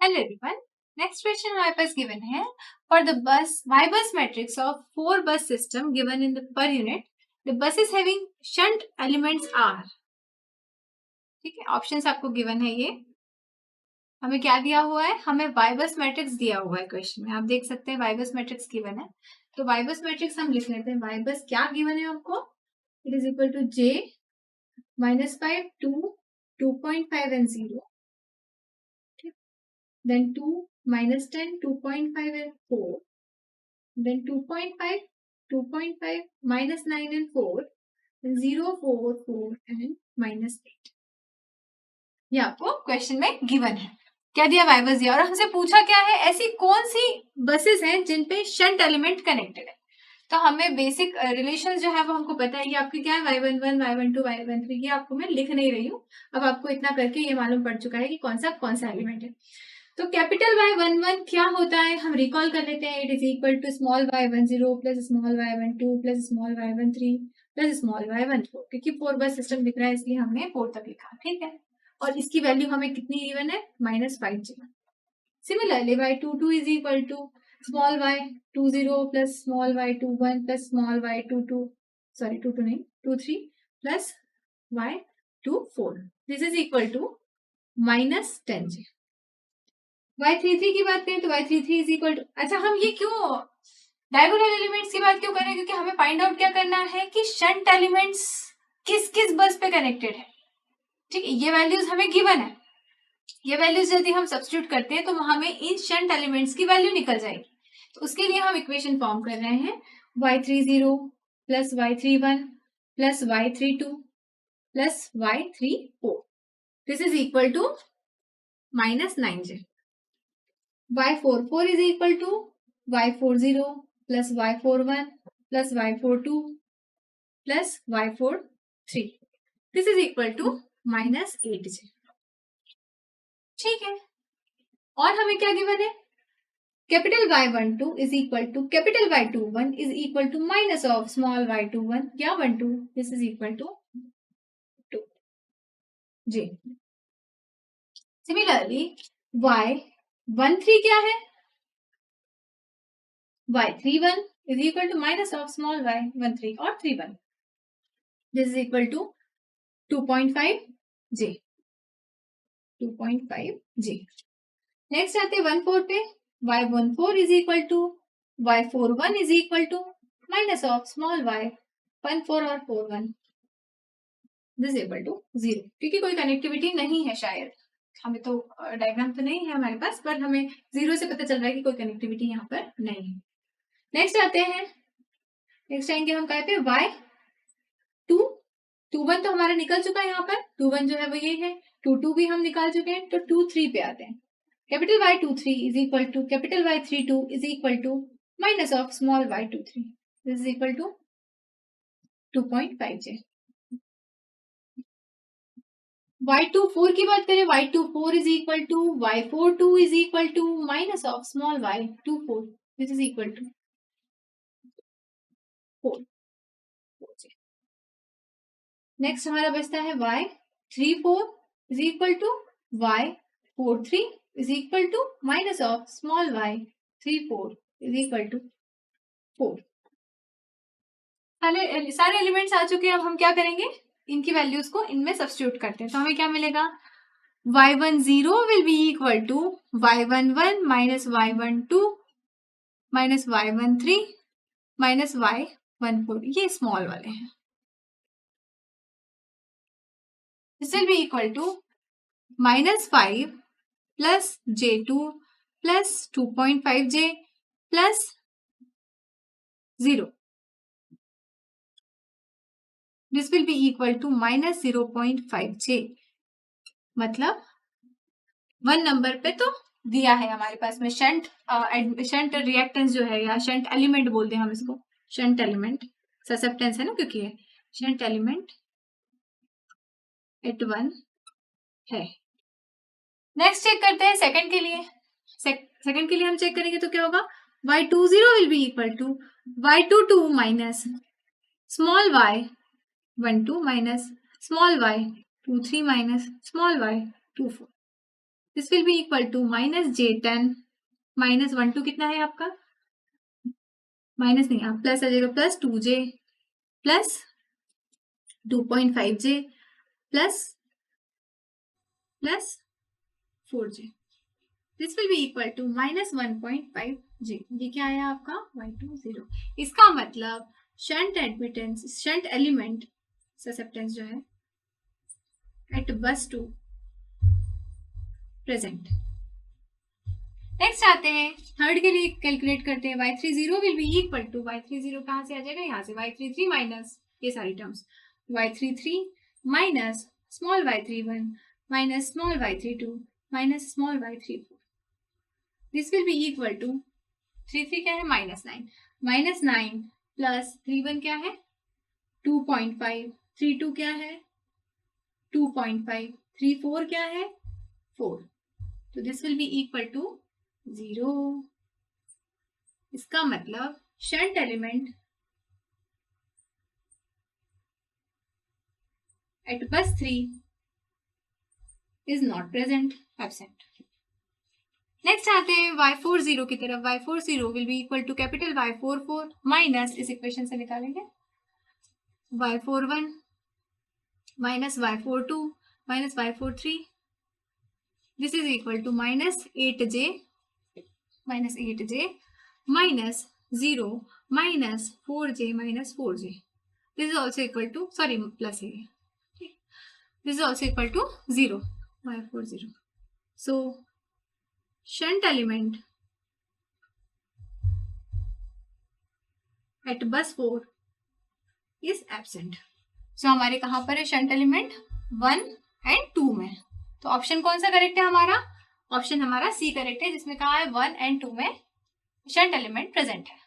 Hello everyone, next question हमारे पास given है for the bus Y bus matrix of 4 bus system given in the per unit the buses having shunt elements are. ठीक है, options आपको given है। ये हमें क्या दिया हुआ है, हमें वाई बस मैट्रिक्स दिया हुआ है क्वेश्चन में। आप देख सकते हैं वाई बस मैट्रिक्स गिवन है, तो वाई बस मैट्रिक्स हम लिख लेते हैं। वाई बस क्या गिवन है आपको, it is equal to J -5 2 2.5 and 0, then 2 -10 2.5 and 4, then 2.5 2.5 -9 and 4, then 0 4 4 and -8। ये आपको क्वेश्चन में गिवन है। क्या दिया, वाई बस दिया, और हमसे पूछा क्या है, ऐसी कौन सी बसेस हैं जिन पे शंट एलिमेंट कनेक्टेड है। तो हमें बेसिक रिलेशन जो है वो हमको पता है। ये आपकी क्या है, y11 y12 y13, ये आपको मैं लिख नहीं रही हूँ। अब आपको इतना करके ये मालूम पड़ चुका है कि कौन सा एलिमेंट है। तो कैपिटल Y11 क्या होता है, हम रिकॉल कर लेते हैं। It is equal to small y10 plus small y12 plus small y13 plus small y14, क्योंकि 4 बस सिस्टम दिख रहा है इसलिए हमने 4 तक लिखा। ठीक है, और इसकी वैल्यू हमें कितनी गिवन है, -5 given. Similarly y22 is equal to small y20 plus small y21 plus small y22, sorry 22 नहीं 23 plus y24, this is equal to -10 y33 की बात करें तो y33 इज इक्वल टू, अच्छा हम ये क्यों डायगोनल एलिमेंट्स की बात क्यों करें, क्योंकि हमें फाइंड आउट क्या करना है कि शंट एलिमेंट्स किस किस बस पे कनेक्टेड है। ठीक है, ये वैल्यूज हमें गिवन है। ये वैल्यूज यदि हम सब्स्टिट्यूट करते हैं तो हमें इन शंट एलिमेंट्स की वैल्यू निकल जाएगी। तो उसके लिए हम इक्वेशन फॉर्म कर रहे हैं y30 plus y31 plus y32 plus y34, this is equal to -9j। y44 is equal to y40 plus y41 plus y42 plus y43, this is equal to -8j। ठीक है, और हमें क्या गिवन है, capital Y12 is equal to capital Y21 is equal to minus of small y21 या 12, this is equal to 2j। Similarly y13 क्या है, y31 is equal to minus of small y13 और 31, this is equal to 2.5j। 2.5j। Next आते 14 पे, y14 is equal to y41 is equal to minus of small y14 और 41, this is equal to 0, क्योंकि कोई connectivity नहीं है शायद, हमें तो डायग्राम तो नहीं है हमारे पास, पर हमें 0 से पता चल रहा है कि कोई कनेक्टिविटी यहाँ पर नहीं है। नेक्स्ट आते हैं, नेक्स्ट आएंगे हम कहे पे y2 21 तो हमारा निकल चुका है यहाँ पर, 21 जो है वो ये है, 22 भी हम निकाल चुके हैं, तो 23 पे आते हैं। Capital Y23 is equal to capital Y32 is equal to minus of small y23, this is equal to 2.5j। y24 की बात करें, y24 is equal to y42 is equal to minus of small y24, this is equal to 4j। Next हमारा बचता है y34 is equal to y43 is equal to minus of small y34 is equal to 4। सारे elements आ चुके हैं। अब हम क्या करेंगे, इनकी वैल्यूज को इनमें सब्स्टिट्यूट करते हैं, तो हमें क्या मिलेगा, y10 will be equal to y11 minus y12 minus y13 minus y14, ये स्मॉल वाले हैं। This will be equal to -5 plus j2 plus 2.5j plus 0. This will be equal to -0.5j। मतलब 1 नंबर पे तो दिया है हमारे पास में शंट रिएक्टेंस जो है, या शंट एलिमेंट बोलते हैं हम इसको, शंट एलिमेंट ससेप्टेंस है ना, क्योंकि ये शंट एलिमेंट एट 1 है। नेक्स्ट चेक करते हैं सेकंड के लिए। सेकंड के लिए हम चेक करेंगे तो क्या होगा, y20 will be equal to y22 minus small y12 minus small y23 minus small y24, this will be equal to -j10 -1 2 कितना है आपका, माइनस नहीं आप प्लस आ जाएगा, plus 2j plus 2.5j plus 4j, this will be equal to -1.5j। ये क्या आया आपका y20। इसका मतलब shunt admittance, shunt element susceptance जो है एट बस 2 प्रेजेंट। नेक्स्ट आते हैं थर्ड के लिए, कैलकुलेट करते हैं। y30 will be equal to, y30 कहाँ से आ जाएगा, यहाँ से y33 माइनस ये सारी terms, y33 minus small y31 minus small y32 minus small y34, this will be equal to 33 क्या है -9 प्लस 31 क्या है 2.5, 32 क्या है 2.5, 34 क्या है 4, तो this will be equal to 0। इसका मतलब shunt element at bus 3 is not present, absent. Next आते हैं y40 की तरफ। y40 will be equal to capital Y44 minus, इस इक्वेशन से निकालेंगे y41 minus y42 minus y43, this is equal to -8j minus 0 minus 4j minus 4j, this is also equal to, sorry plus है, this is also equal to 0 y40। So shunt element at बस 4 is absent. सो हमारे कहां पर है shunt element 1 and 2 में, तो option कौन सा करेक्ट है हमारा, ऑप्शन हमारा सी करेक्ट है, जिसमें कहा है 1 एंड 2 में शंट एलिमेंट प्रेजेंट है।